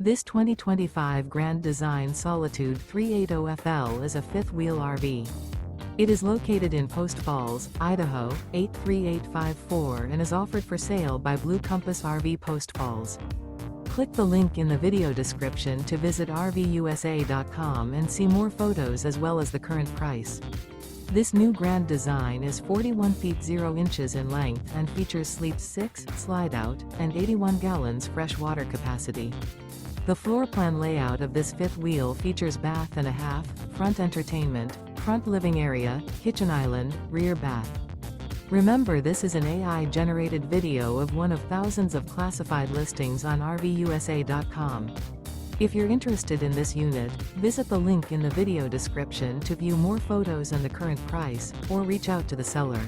This 2025 Grand Design Solitude 380FL is a fifth-wheel RV. It is located in Post Falls, Idaho, 83854 and is offered for sale by Blue Compass RV Post Falls. Click the link in the video description to visit RVUSA.com and see more photos as well as the current price. This new Grand Design is 41 feet 0 inches in length and features Sleep 6, Slideout, and 81 gallons fresh water capacity. The floor plan layout of this fifth wheel features bath and a half, front entertainment, front living area, kitchen island, rear bath. Remember, this is an AI-generated video of one of thousands of classified listings on RVUSA.com. If you're interested in this unit, visit the link in the video description to view more photos and the current price, or reach out to the seller.